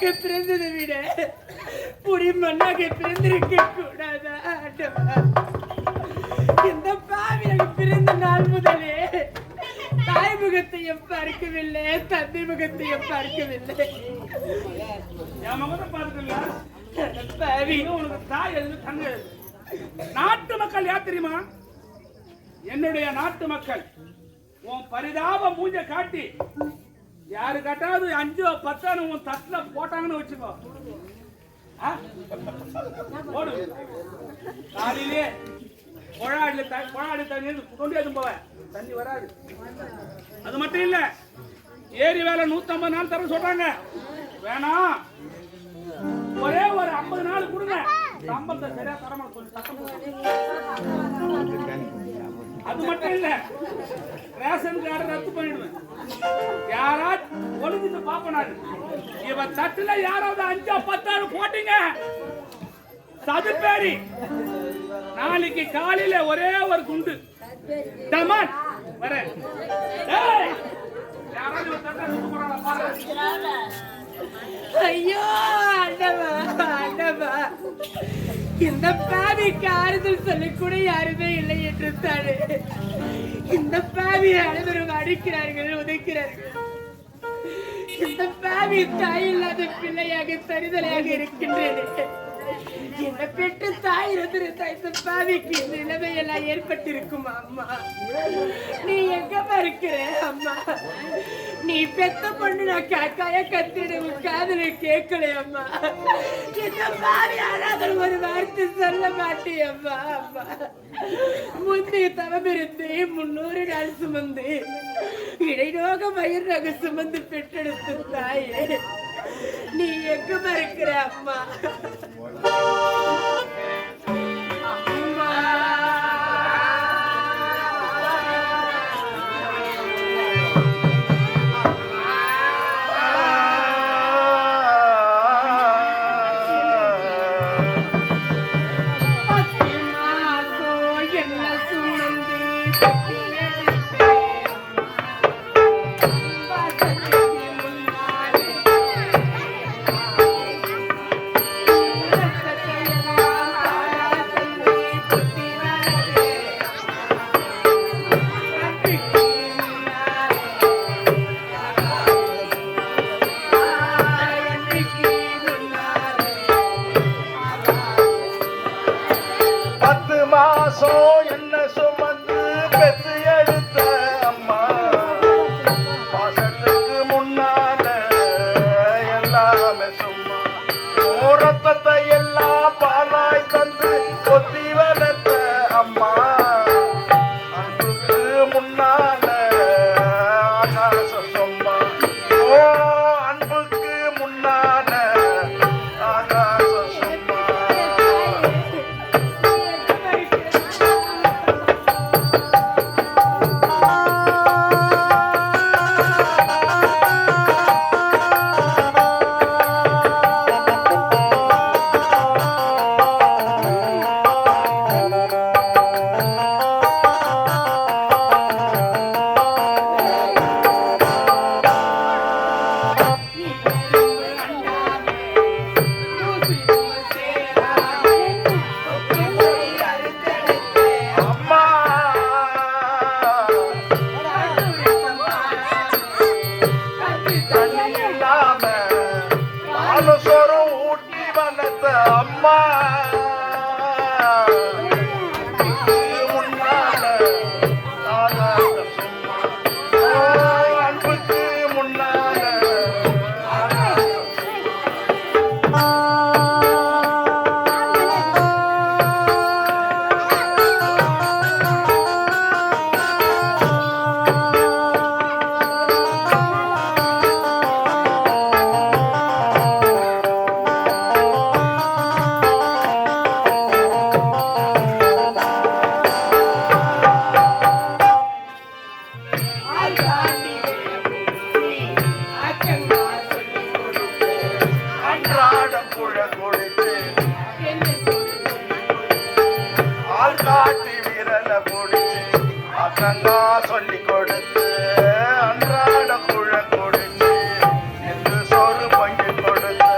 மண்ணாக பிறந்ததை விட புடி மண்ணாக பிறந்திருக்க கூடாதா? இந்த பாவியாக பிறந்த நாள் முதலே தாய் முகத்தையும் பார்க்கவில்லை, தந்தை முகத்தையும் பார்க்கவில்லை. என் முகத்தை பார்க்கல பாவி. உனக்கு தாய் எதுன்னு தங்க. நாட்டு மக்கள் யார் தெரியுமா? என்னுடைய நாட்டு மக்கள். உன் பரிதாப மூஞ்ச காட்டி யாரு கட்டாவது 5 10 உன் தட்டுல போட்டாங்கன்னு வச்சுக்கோ. காலையிலே கொழாடி தண்ணி கொண்டு போவ, தண்ணி வராது. அது மட்டும் இல்ல, ஏரி வேலை 150 நாள் தர சொல்றாங்க. வேணாம், ஒரே ஒரு 50 நாள் கொடுங்க, சம்பளத்தை சரியா தரமா சொல்லி சட்டம். அது மட்டும் இல்ல, ரேஷன் கார்டு ரத்து பண்ணிடுவேன். யாராவது ஒழுங்குக்கு பாப்பனாரு இவ தட்டுல யாராவது 5 10 போட்டீங்க சதுப்பேரி, நாளைக்கு காலையில ஒரே ஒரு குண்டு டமான் வர. ஐயோ ஆண்டவா, ஆண்டவா, இந்த பாவிக்கு ஆறுதல் சொல்ல கூட யாருமே இல்லை என்று தானே இந்த பாவி அனைவரும் அடிக்கிறார்கள், உதைக்கிறார்கள். இந்த பாவி தாய் இல்லாத பிள்ளையாக தருதலையாக இருக்கின்றேன். என்ன பெற்ற தாய் இருந்திருந்தா இந்த பாவிக்கு இந்த நிலைமையெல்லாம் ஏற்பட்டிருக்குமா? அம்மா, நீ எங்கம்மா இருக்கிற? அம்மா, நீ பெத்த பொண்ணு நான் காக்காய கத்திட காதல கேட்கல. அம்மா, இந்த பாவி ஆனாத ஒரு வார்த்தை சொல்ல மாட்டேன். அம்மா, அம்மா, முந்தைய தவம் இருந்து 300 நாள் சுமந்து இடைநோக மயிர் நகை சுமந்து பெற்றெடுத்த தாயே, நீ எங்கம்மா இருக்கிற? அம்மா, அம்மா, 10 மாசம் என்ன சுமந்து என்ன சுமந்து பெத்து எடுத்த அம்மா, பாசத்துக்கு முன்னால எல்லாமே சும்மா. ரத்தத்தை எல்லாம் பாலாய் தந்து கொத்தி வளர்த்த அம்மா, அன்புக்கு முன்னால ஆகாசம் சும்மா. ஓ, அன்புக்கு முன்னால ஆகாசம் சும்மா. காட்டி விரல பொடிச்சு அக்கங்கா சொல்லி கொடுத்து அன்றாட குழ கொடுத்து என்று சோறு பங்கி கொடுத்து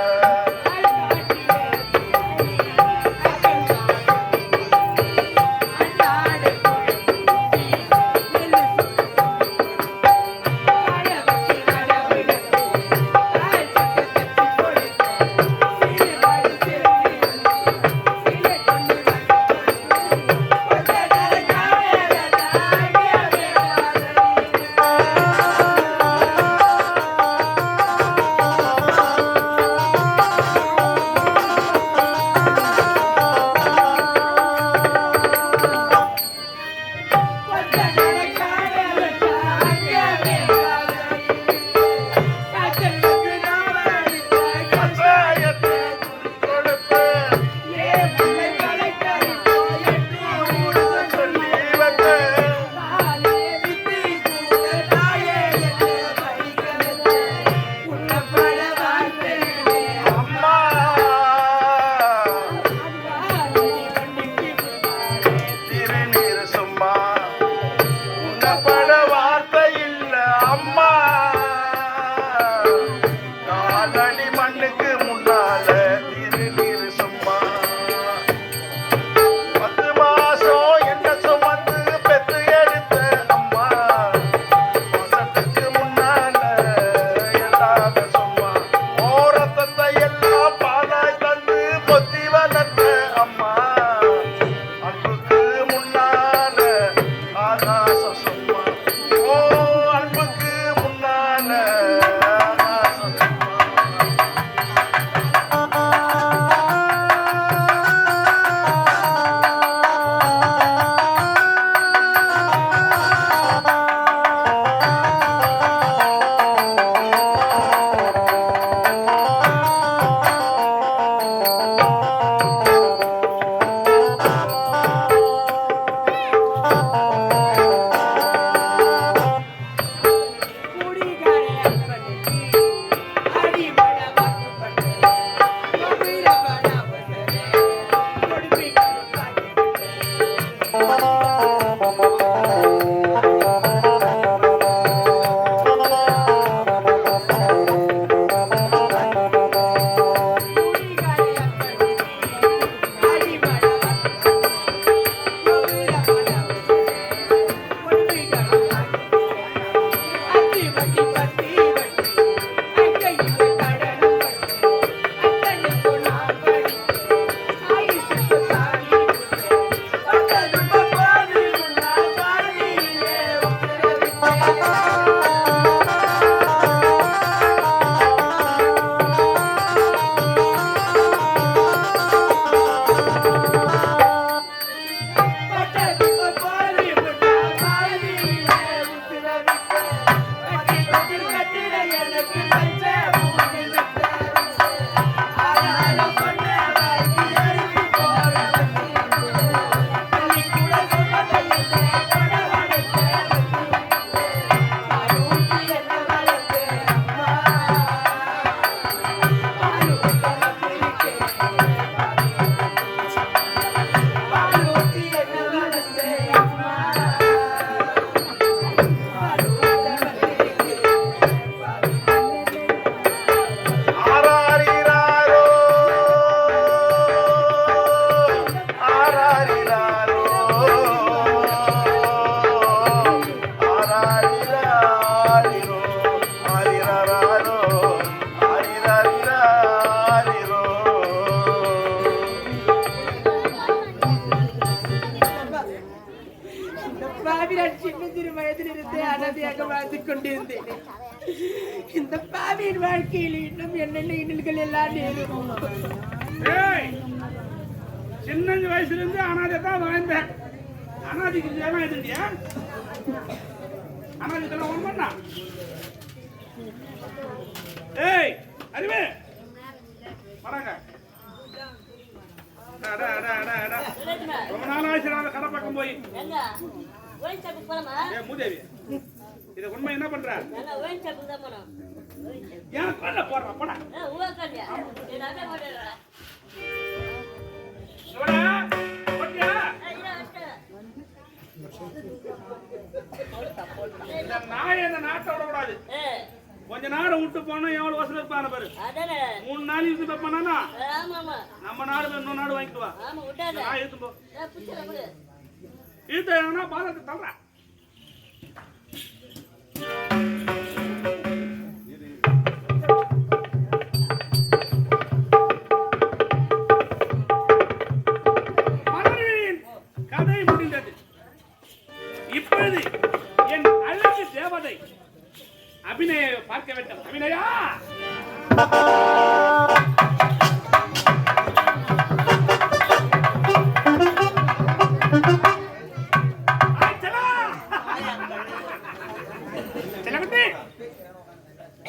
காலடி மண்ணுக்கு முன்னால திருநீர் சும்மா 10 மாசம் என்ன சுமந்து பெத்து எடுத்த அம்மா மாசத்துக்கு முன்னால எல்லாத சும்மா ஓரத்தத்தை எல்லாம் பாலாய் தந்து பொத்தி வளர்த்த அம்மா அன்புக்கு முன்னால ஆகாசம் சும்மா ஓ அன்புக்கு முன்னால ஆகாசம் சும்மா குடிகார அப்பனுக்கு அடிமட வாக்குப்பட்டு கோபிரவன அவசரே கொடுப்பிக்கும் பாட்டு ஆராரிராரோ ஆராரிராரோ ஆராரிராரிரோ ஆரிராரோ ஆரிராரிராரிரோ பாவியால் சின்ன சிறு வயதிலிருந்தே அனாதையாக வாழ்ந்து கொண்டிருந்தேன். இந்த பாவியின் வாழ்க்கையில் இன்னும் என்னென்ன இன்னல்கள் எல்லாம் நேரும். ஏய், சின்ன வயசுல இருந்து அனாதை தான் வாழ்ந்தேன். அனாதைக்கு இதெல்லாம் எதுண்டியா? அனாதைக்கெல்லாம் ஒண்ணு பண்ணா? ஏய் அறிவே வராங்க. அடா, அடா, அடா, அடா. ரொம்ப நாள் ஆச்சு நான் அந்த கடை பக்கம் போய். ஏய் மூதேவி, இத உண்மை என்ன பண்ற? ஏன் கொல்ல போடுற போடா. சோடா, போட்டியா? இந்த நாய் அந்த நாட்டை விடக்கூடாது. கொஞ்ச நேரம் விட்டு போனா எவ்வளவு வசதி இருப்பான பாரு. 3 நாள் இருந்து வைப்பானா நம்ம நாடு இன்னொரு நாடு வாங்கிட்டு வா. நான் இழுத்து போ. இழுத்து ஏன்னா பாலத்தை தள்ளுற. மலரின் கதை முடிந்தது. இப்பொழுது என் அழகு தேவதை அபிநய பார்க்க வேண்டும். அபிநயா,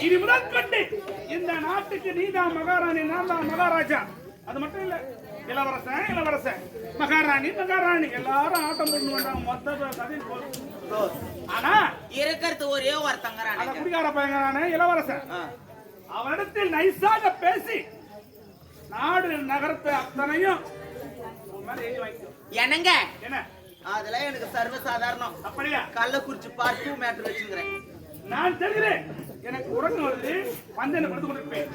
இது முதல் கொண்டு இந்த நாட்டுக்கு நீதான் மகாராணி, நான் தான் மகாராஜா. அது மட்டும் இல்ல, இளவரசன் இளவரசன், மகாராணி மகாராணி, எல்லாரும் ஆட்டம் போட்டு வந்தாங்க. மொத்த கதை ஆனா இருக்கிறது ஒரே ஒருத்தங்க அந்த குடிகார பையன் இளவரசன். அவனிடத்தில் நைஸாக பேசி நாடு நகரத்தை அத்தனையும் என்னங்க என்ன அதெல்லாம் எனக்கு சர்வ சாதாரணம். அப்படியா? கள்ளக்குறிச்சி பார்த்து மேட்டர் வச்சுக்கிறேன். நான் தெரிகிறேன். எனக்கு உறக்கம் வருது வந்து என்ன படுத்து கொண்டிருப்பேன்.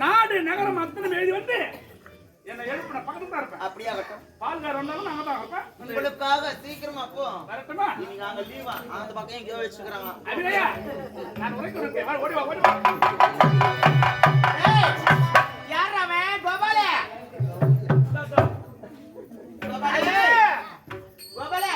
நாடு நகரம் அத்தனை எழுதி வந்து என்ன எழுப்பின பக்கத்துல தான் இருப்பேன். அப்படியே ஆகட்டும். பால்கார வந்தாலும் நாங்க தான் இருப்பேன். உங்களுக்காக சீக்கிரமா போ. வரட்டுமா? இன்னைக்கு அங்க லீவா அந்த பக்கம் எங்கேயோ வச்சுக்கிறாங்க. அப்படியா? நான் உறக்கம் இருக்கேன். ஓடி வா ஓடி வா. யார் அவன்? கோபாலே. கோபாலே. கோபாலே.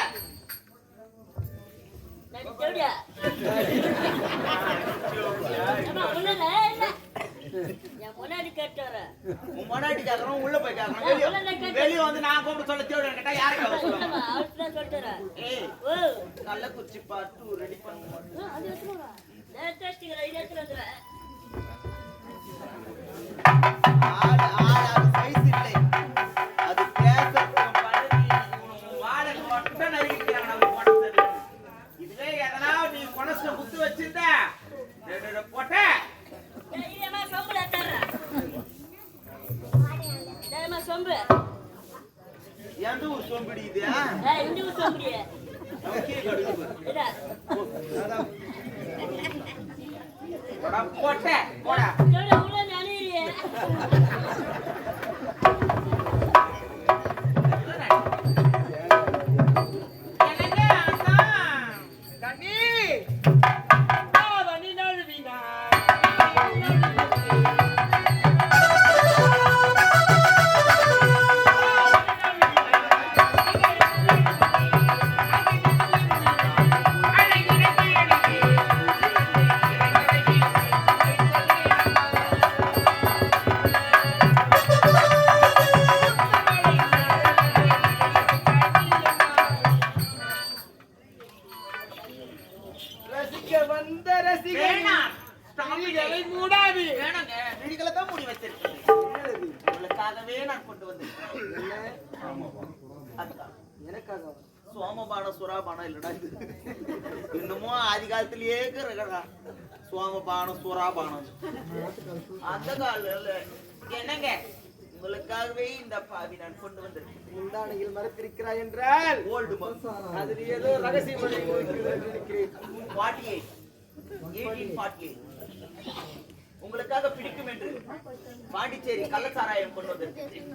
உன் முன்னாடி கேக்குறோம், உள்ள போய் கேக்குறோம். வெளியே வந்து நான் கூப்பிட்டு சொல்ல தேவை கேட்டா யாருக்கு சொல்லுங்க? ஏய், நல்ல குச்சி பார்த்து ரெடி பண்ணுங்க. ஆடு ஆடு சைஸ் இல்லை. அது பேசட்டும் பழகி வாழை கொட்ட நறுக்கிறாங்க நம்ம கொட்ட. இதுவே எதனா நீ கொனஸ்ல குத்து வச்சிருந்த போட்ட எந்த ஊர் சொம்பிடி இது? போட்ட போடா. சோமபானம் சுறாபானம் இல்லடா இது. இன்னமும் ஆதி காலத்திலேயே சோமபானம் சுறாபானம் அந்த கால. என்னங்க உங்களுக்காகவே இந்த பாவி நான் கொண்டு வந்திருக்கேன். முந்தானையில் மறைத்திருக்கிறாய் என்றால் ஓல்டு அதில் ஏதோ ரகசியம் 1848 உங்களுக்காக பிடிக்கும் என்று பாண்டிச்சேரி கள்ளச்சாராயம் கொண்டு வந்திருக்கேன்.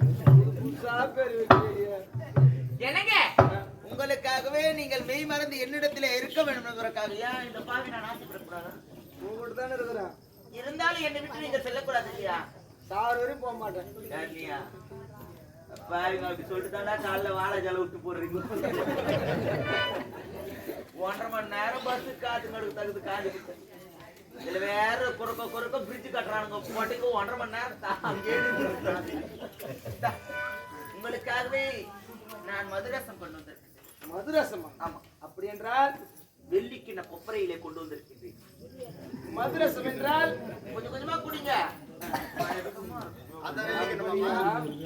என்னங்க உங்களுக்காகவே நீங்கள் மெய் மறந்து என்னிடத்தில் இருக்க வேண்டும் என்பதற்காக. ஏன் இந்த பாவி நான் ஆசைப்படக்கூடாது? உங்கள்கிட்ட தானே இருக்கிறேன். இருந்தாலும் என்னை விட்டு நீங்க செல்லக்கூடாது இல்லையா? சார் வரையும் போக மாட்டேன். பாருங்க அப்படி சொல்லிட்டு தாண்டா காலைல வாழை ஜல விட்டு போடுறீங்க. 1.5 மணி நேரம் பஸ் காத்து நடுக்கு தகுது காது. இதுல வேற குறுக்க பிரிட்ஜ் கட்டுறானுங்க. போட்டுக்கு 1.5 மணி நேரம் அங்கே உங்களுக்காகவே நான் மதுரசம் கொண்டு வந்திருக்கேன். மதுரசமா? ஆமா. அப்படி என்றால் வெள்ளிக்கிண்ண கொப்பரையிலே கொண்டு வந்திருக்கிறேன். மதுரசம் என்றால் கொஞ்சம் கொஞ்சமா குடிங்க.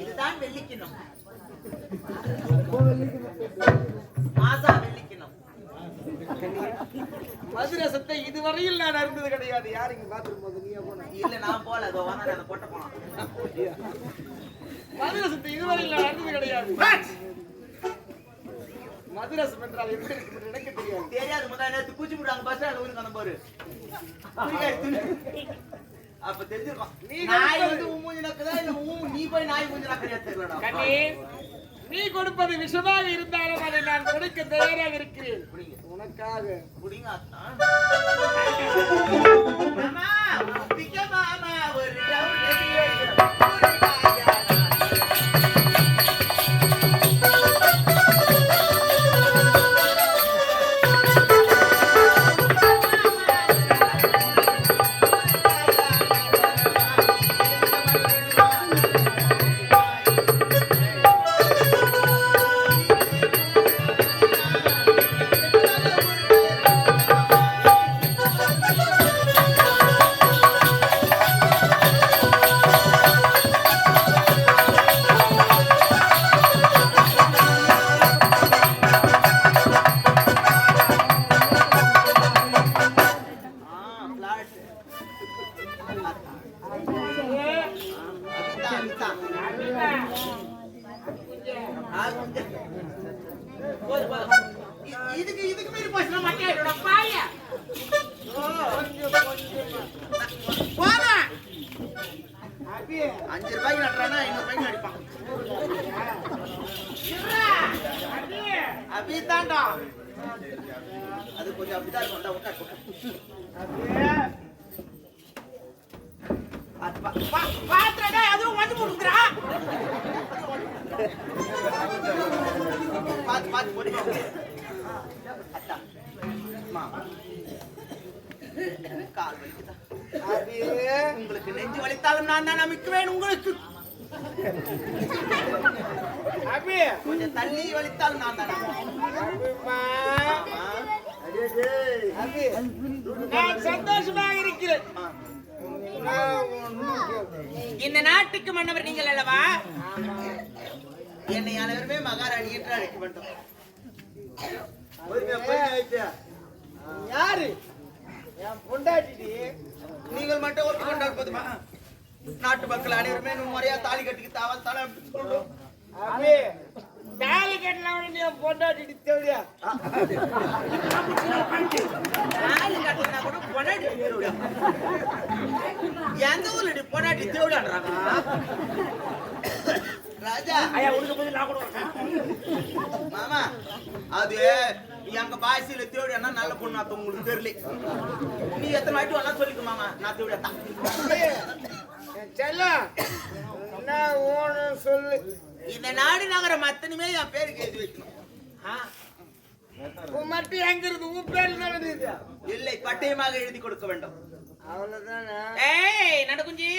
இதுதான் வெள்ளிக்கிண்ணம். மாசா வெள்ளிக்கிண்ணம். மதுரசத்தை இதுவரையில் நான் அருந்தது கிடையாது. யாரு இங்க பாத்துட்டு போது? நீ போன? இல்ல நான் போல. அதோ வந்தா அந்த பொட்ட போனான். மதுரசத்தை இதுவரையில் நான் அருந்தது கிடையாது. மதுரசம் என்றால் எப்படி இருக்கு எனக்கு தெரியாது. தெரியாது. முதல்ல நேத்து பூச்சி போட்டாங்க பஸ் ஸ்டாண்ட்ல ஊருக்கு அந்த பாரு. அப்ப தெரிஞ்சிருக்கும். நீ நாய் வந்து மூஞ்சி நக்குதா இல்ல நீ போய் நாய் மூஞ்சி நக்கறியா தெரியலடா. கண்ணே நீ கொடுப்பது விஷமாக இருந்தாலும் அதை நான் கொடுக்க தயாராக இருக்கிறேன். உனக்காக புடிங்க அத்தா. மாமா பிக்க மாமா ஒரு ரவுண்ட் இதுக்கு மீறி போச்சுனா மட்டையோட பாய. 5 ரூபாய்க்கு நட்டுறானா 500 ரூபாய்க்கு நடிப்பான். அப்படித்தான்டா அது கொஞ்சம் அப்படிதான் இருக்கும். பாத்துறா அதுவும் வந்து கொடுக்குறா. பாத்து போடுங்க. கால் வலிக்குதா? உங்களுக்கு நெஞ்சு வலித்தாலும் நான் தான் நம்பிக்குவேன். உங்களுக்கு கொஞ்சம் தள்ளி வலித்தாலும் நான் தான். நான் சந்தோஷமாக இருக்கிறேன். இந்த நாட்டுக்கு மன்னவர் நீங்கள் அல்லவா? என்னை அனைவருமே மகாராணி என்று அழைக்க வேண்டும். யாரு? நீங்கள் மட்டும் ஒத்துக்கொண்டால் போதுமா? நாட்டு மக்கள் அனைவருமே முறையா தாலி கட்டிக்கு தாவல் தானே சொல்றோம். தாலி கட்டலாம் பொண்டாட்டி தேவையா? தாலி கட்டினா கூட பொண்டாட்டி தேவையா? எந்த ஊர்ல பொண்டாட்டி தேவையான்றாங்க ராஜா? மாமா அது எங்க பாசியில தேவையானா நல்ல பொண்ணு அத்த உங்களுக்கு தெரியல. நீ எத்தனை வாட்டி வேணா சொல்லிக்க மாமா. நான் தேவையாத்தான் சொல்லு. இந்த நாடு நகரம் அத்தனையுமே என் பேருக்கு எழுதி வைக்கணும். மட்டும் எங்க இருக்கு உன் பேரு? இல்லை, பட்டயமாக எழுதி கொடுக்க வேண்டும். அவ்வளவுதானே? ஏய் நடக்குஞ்சி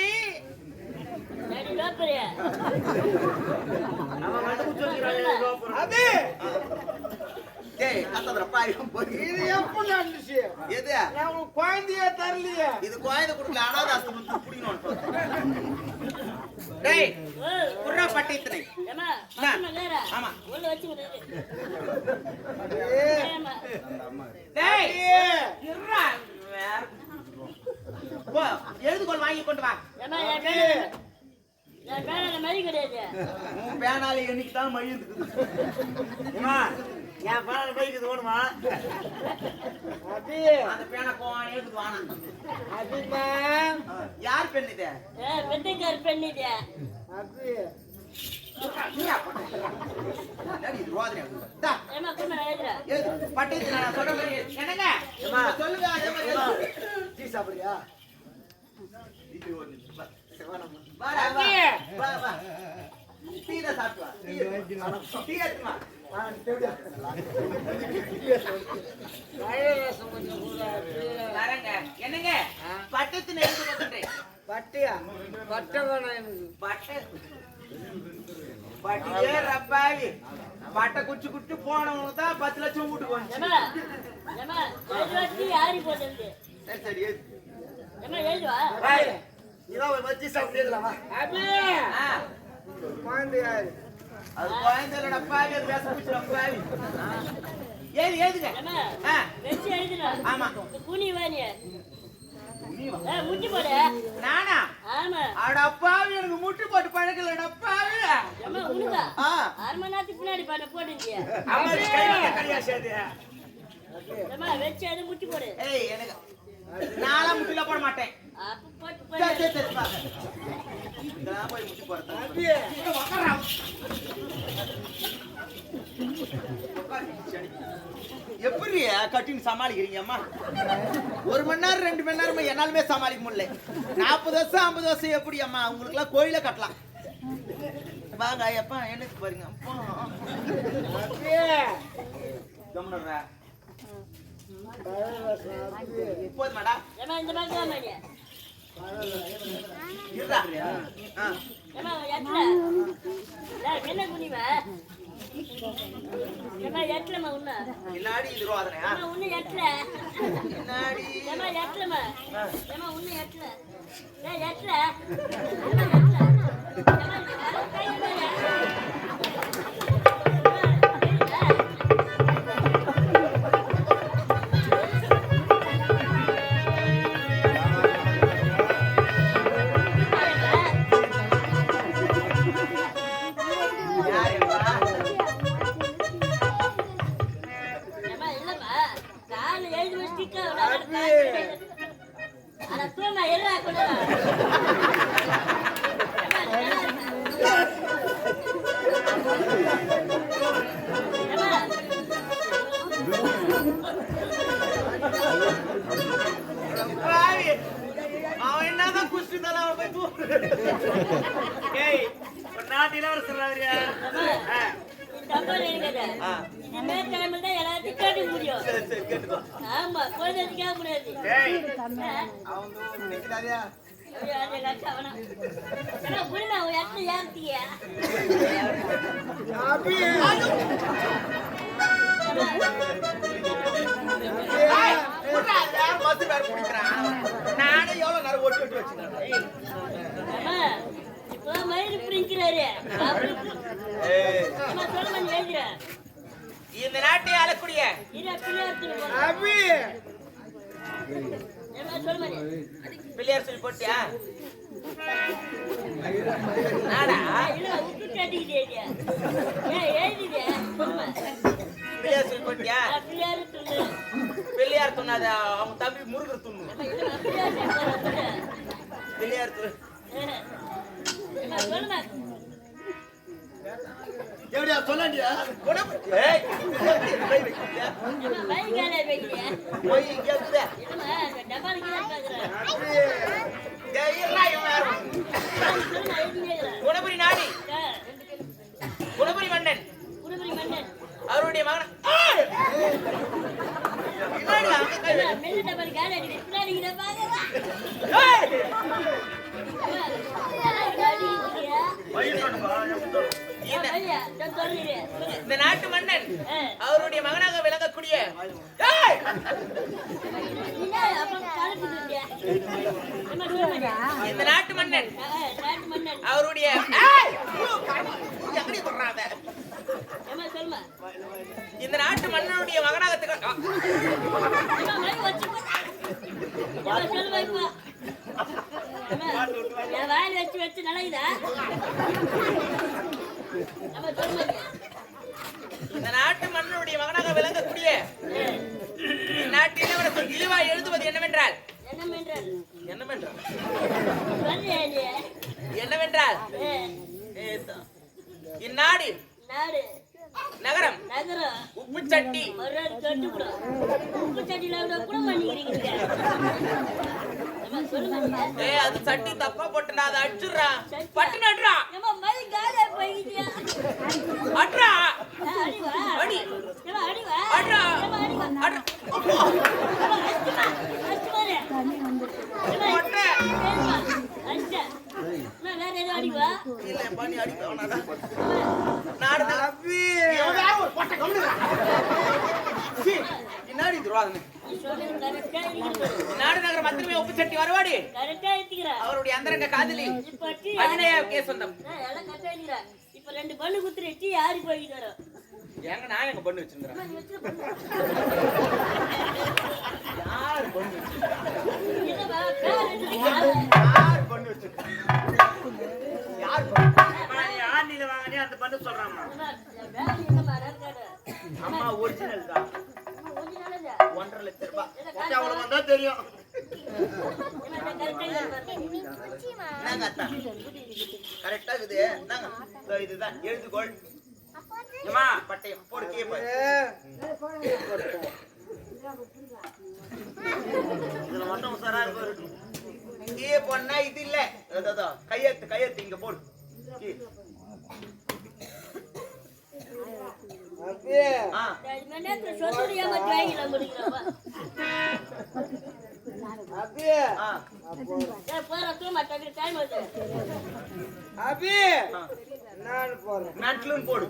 குழந்தைய தரலையே. இது குழந்தை கொடுக்கல. அனாதாஸ்திரம் பிடிக்கணும். பட்டயத்தினை ஆமா எழுதுகோள் வாங்கி கொண்டு வா. பேனால என்னைக்கு தான் மழை இருக்குது. என் பேனால மழிக்குது ஓடுமா? அந்த பேனா கோவானே இருக்குது. வானா யார் பெண் இது? பெண் இது. பட்டயத்தில் நான் சொல்ற மாதிரி என்னங்க சொல்லுங்க. அதே மாதிரி சாப்பிடுறியா? என்னங்க பட்டத்தின் பட்டியா? பட்டியே ரப்பாவி. பட்டை குச்சி குச்சி போனவங்க தான் 10 லட்சம் வீட்டுக்கு வந்து. சரி வச்சு சாப்பிடலாமா? முட்டி போடு. நானா? அடப்பாவி எனக்கு முட்டி போட்டு பழக்கல. அடப்பாவி அரை மணி நேரத்துக்கு பின்னாடி பண்ண போடுங்க. வச்சு அது முட்டி போடு. எனக்கு நாளா முட்டில போட மாட்டேன். எப்படி கட்டின்னு சமாளிக்கிறீங்க அம்மா? 1 மணி நேரம் 2 மணி நேரம் என்னாலுமே சமாளிக்க முடியல. 40 வருஷம் 50 வருஷம் எப்படி அம்மா? உங்களுக்கு எல்லாம் கோயில கட்டலாம். வாங்க எப்பா எனக்கு பாருங்க. போதுமாடா? இந்த மாதிரி என்ன குனிவ எட்லமா உன்ன இல்லாடி இது ரோதனையா? உன்ன எட்ல இல்லாடி ஏமா எட்லமா ஏமா உன்ன எட்ல எட்ல அட தூமா எல்லாம் ஏய் ஒரு நாட்டு இளவரசர் ராஜா. தப்பா நினைக்காத. இனிமே டைம்ல தான் எல்லாத்தையும் கேட்க முடியும். சரி சரி கேட்டுக்கோ. ஆமா கொஞ்சம் கேட்க முடியாது. ஏய் ஆ? அவங்க நிக்கிறாரியா? ஐயோ, அது கஷ்டம் அவனா. ஆனா புரியுமா அவன் எத்தனை ஏத்தியா? அபி மத்து பேர் குடிக்கிறான். நானே எவ்வளவு நேரம் ஒட்டு ஒட்டு வச்சுக்கிறேன். அம்மா, இப்போ மயிறு பிடிக்கிறாரு. ஏய் அம்மா சொல்ல நீ எழுதுற. இந்த நாட்டை ஆளக்கூடிய இரு பிள்ளையார் திரும்ப. அபி ஏமா சொல்ல நீ. பிள்ளையார் சொல்லி போட்டியா? நாடா இல்ல உப்பு கட்டிக்கிட்டே. ஏய் எழுதிதே. சொல்லுமா. பிள்ளையார் சொல்லி போட்டியா? பிள்ளையார் துண்ணு. பிள்ளையார் துண்ணாத அவங்க தம்பி முருகர் துண்ணு. இல்ல பிள்ளையார் துண்ணு. பிள்ளையார் துண்ணு. ஏமா சொல்லுமா. எப்படியா சொல்லண்டியா? ஏய் கை வைக்கிறியா? ஏமா பைக் காலே வைக்கிறியா? போய் இங்க இருக்குதே. இல்லம்மா டபாலுக்கு தான் பாக்குறேன். ஏய் இருடா இவன் யாரு? சொல்லுமா எழுதினேங்கற. குணபுரி நாடி குணபுரி மன்னன் குருபுரி மன்னன். அவருடைய மகன். என்னடி அங்க கை வை. மெல்ல டபால் காலே அடி. பின்னாடி இத பாக்குறா. ஏய் இந்த நாட்டு மன்னன் அவருடைய மகனாக விளங்கக்கூடிய ஏய் இந்த நாட்டு மன்னன் அவருடைய ஏய் எங்கடி போறாத இந்த நாட்டு மன்னனுடைய மகனாக வாயில் வச்சு வச்சு நிலையுதா இந்த நாட்டு மன்னனுடைய மகனாக விளங்கக்கூடிய நாட்டு இளவரசர் இழிவா எழுதுவது என்னவென்றால் என்னவென்றால் இந்நாடு நகரம் உப்புச்சட்டி அது சட்டி தப்பா போட்டுனா அதை அடிச்சுடுறா பட்டு நடுறா அட்ரா அடி அட்ரா இல்ல பண்ணி அடிக்க நாடு நாடு நகர மத்திரமே உப்பு சட்டி வருவாடி அவருடைய அந்தரங்க காதலி சொந்தம் இப்ப 2 பண்ணு குத்துட்டு யாரு போயிட்டு வரோம் எங்க நான் எங்க பண்ணு வச்சிருந்தேன் யார் பண்ணு ஆண்டில வாங்கினே அந்த பண்ணு சொல்றாமா அம்மா ஒரிஜினல் தான் 1.5 லட்சம் ரூபாய் அவ்வளவு வந்தா தெரியும் கரெக்டா இருக்குது இதுதான் எழுதுகோள் பட்டயம் போடு கீழே போய் இதுல மட்டும் உசாரா இருக்கு கீழே போனா இது இல்ல கையெழுத்து இங்க போடு போடு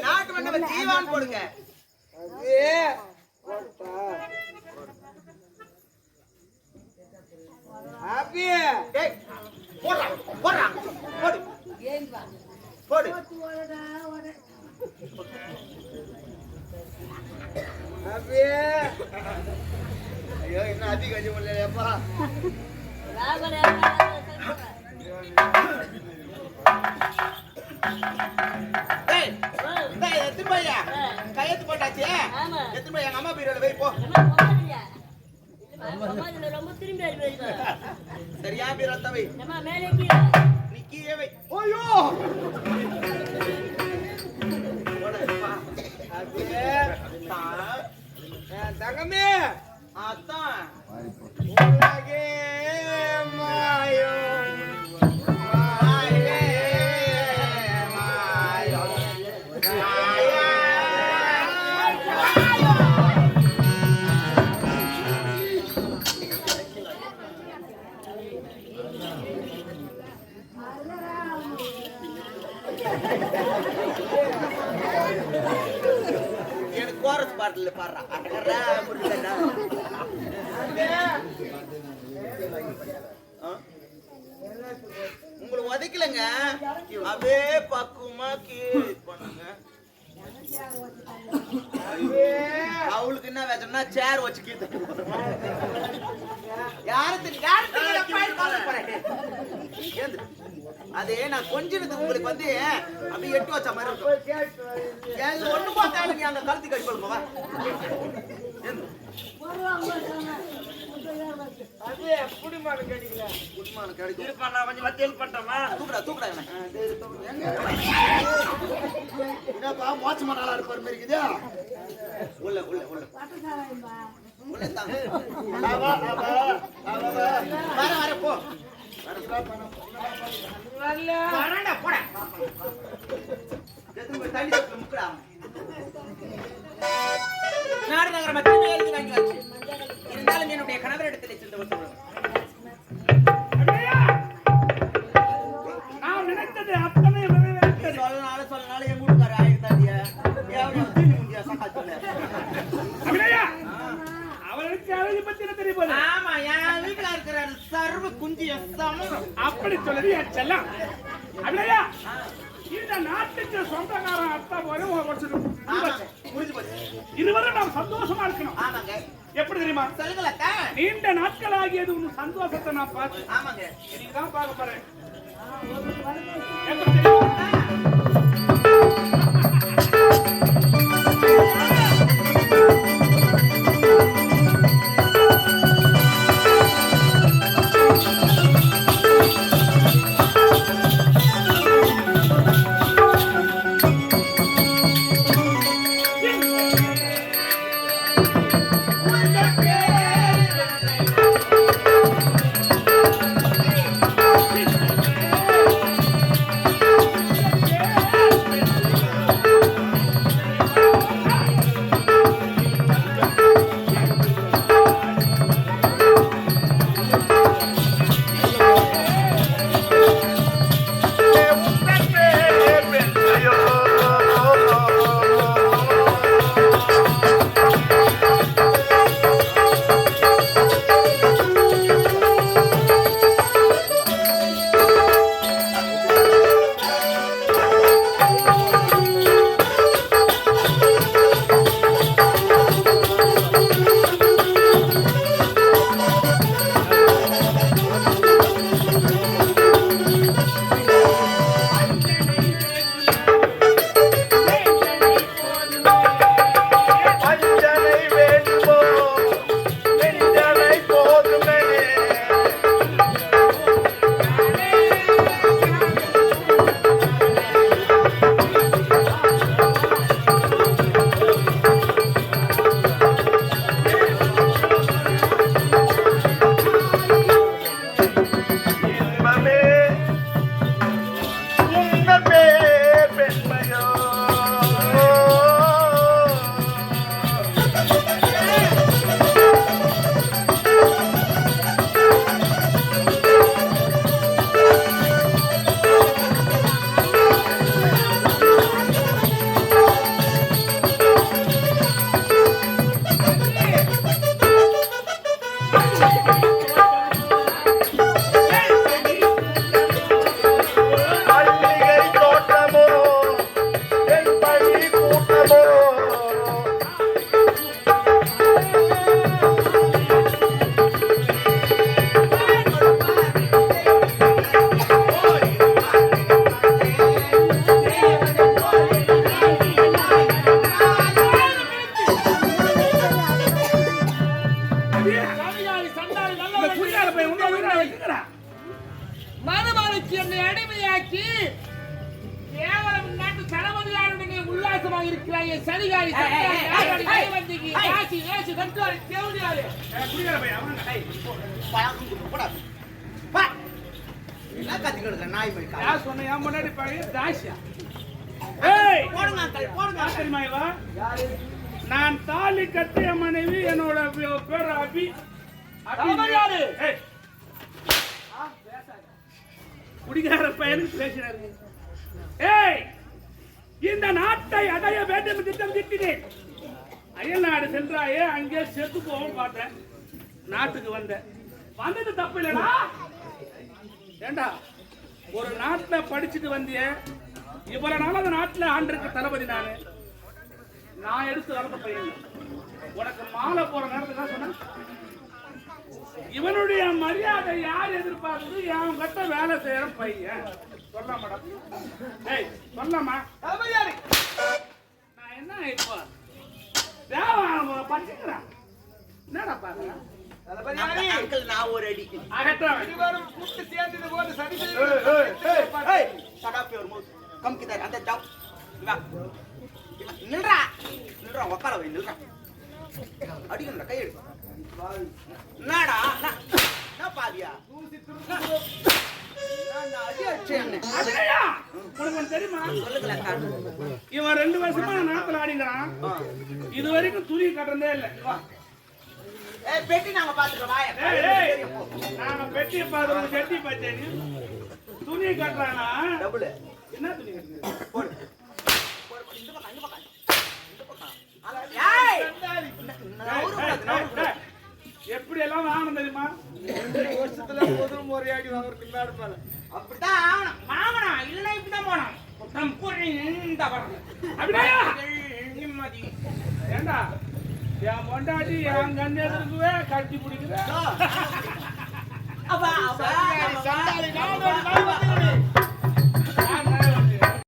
நாட்டு மன்னன் ஜீவான் போடுங்க போடு ஐயோ இன்னும் அதிகம் கொஞ்சம் இல்லையாப்பா கையெழுத்து போட்டாச்சு எத்தனை எங்க அம்மா பீரோல வை போ ரொம்ப திரும்பி சரியா பீரோ தவை நீ கீழே வை ஓயோ தங்கமே அதான் எனக்கு கோரஸ் பாட்டுல பாடுறா அட்டகரா புரியுதா உங்களை உதைக்கலங்க அப்படியே பக்குவமா பண்ணுங்க அவளுக்கு என்ன வேச்சோம்னா சேர் வச்சு கீழே அதே நான் கொஞ்சினது உங்களுக்கு வந்து அப்படியே எட்டு வச்ச மாதிரி இருக்கும் ஒண்ணு பார்த்தா நீங்க அந்த கருத்து கழிப்பல் போவா அது குடிமான கிடைக்கல குடிமான கிடைக்கும் கொஞ்சம் வந்து ஹெல்ப் பண்ணிட்டோமா தூக்குடா தூக்குடா என்னப்பா மோசமான ஆளா இருப்பார் மாதிரி இருக்குதா உள்ள உள்ள உள்ள உள்ள தாங்க வர வர போ வரடா போடா தண்ணி முக்கடா நாடு நகர மத்திய எழுதி வாங்கி வச்சு இருந்தாலும் என்னுடைய கணவரிடத்தில் சென்று வந்து நான் நினைத்தது அத்தனை சொல்லனாலும் என் வீட்டுக்கார ஆயிருந்தாதியா அவருக்கு அழகு பத்தி என்ன தெரியும் போது ஆமா என் வீட்டுல இருக்கிற சர்வ குஞ்சிய சமூகம் அப்படி சொல்லுது என் செல்லம் அப்படியா இந்த நாட்டுக்கு சொந்தக்காரன் அத்தா போல முடிஞ்சு போச்சு இருவரும் நாம் சந்தோஷமா இருக்கணும் ஆமாங்க எப்படி தெரியுமா சொல்லுங்களா நீண்ட நாட்கள் ஆகியது உன் சந்தோஷத்தை நான் பார்த்து ஆமாங்க இன்னைக்குதான் பார்க்க போறேன் எப்படி தெரியுமா கேவலம் நாட்டு தளபதியாருடைய உல்லாசமாக இருக்கிறாய் சதிகாரி காசி ஏசு கட்டுவாரி தேவடியாரு குடிக்கிற பையன் அவன் கூடாது எல்லாம் கத்திக்கிட்டு நாய் போய் யார் சொன்ன என் முன்னாடி பையன் தாசியா ஏய் போடுங்க அங்கிள் போடுங்க தெரியுமா இவா நான் தாலி கட்டிய மனைவி என்னோட பேர் அபி தளபதியாரு ஏய் குடிகார பையனுக்கு பேசுறாரு ஏய் இந்த நாட்டை அடைய வேண்டும் என்று திட்டம் திட்டினேன் அயல் நாடு சென்றாயே அங்கே செத்து போவோம் பார்த்தேன் நாட்டுக்கு வந்தது தப்பு இல்லடா ஏண்டா ஒரு நாட்டுல படிச்சுட்டு வந்திய இவ்வளவு நாள் அந்த நாட்டுல ஆண்டிருக்க தளபதி நான் எடுத்து வளர்த்த பையன் உனக்கு மாலை போற நேரத்துக்கு தான் சொன்னேன் இவனுடைய மரியாதை யார் எதிர்பார்த்து என் கட்ட வேலை செய்யற பையன் சொல்லலாம் மேடம் ஏய் சொல்லலாமா நான் என்ன இப்போ தேவன் படிச்சுக்கிறேன் என்னடா பாருங்க அங்கிள் நான் ஒரு அடி அகற்றம் கூட்டு சேர்ந்தது போது சரி சடாப்பி ஒரு மூணு கம்கிதார் அந்த ஜாப் நில்றா நில்றா உக்கார வை நில்றா அடிக்கணும்டா கை எடு என்னடா என்ன பாதியா அடி அடிச்சேன் அதையா உனக்கு ஒண்ணு தெரியுமா சொல்லுங்களேன் இவன் 2 வருஷமா நாத்துல ஆடிங்கிறான் இது வரைக்கும் துணி கட்டுறதே இல்லை பெட்டி நாங்க பாத்துக்கிறோம் வாய நாங்க பெட்டியை பார்த்து கட்டி பார்த்தேன் துணி கட்டுறானா டபுள் என்ன துணி கட்டுறது போடு இந்த பக்கம் இந்த பக்கம் இந்த பக்கம் ஏய் எப்படி எல்லாம் வாங்கணும் தெரியுமா 2 வருஷத்துல முதல் முறையாடி வாங்குறதுக்கு முன்னாடி மேல அப்படிதான் ஆகணும் மாமனா இல்ல இப்படிதான் போனோம் மொத்தம் புரிந்த வரல அப்படியா நிம்மதி ஏண்டா என் பொண்டாட்டி என் கண்ணெதுக்குவே கட்டி பிடிக்குற அவ சண்டாளி நான்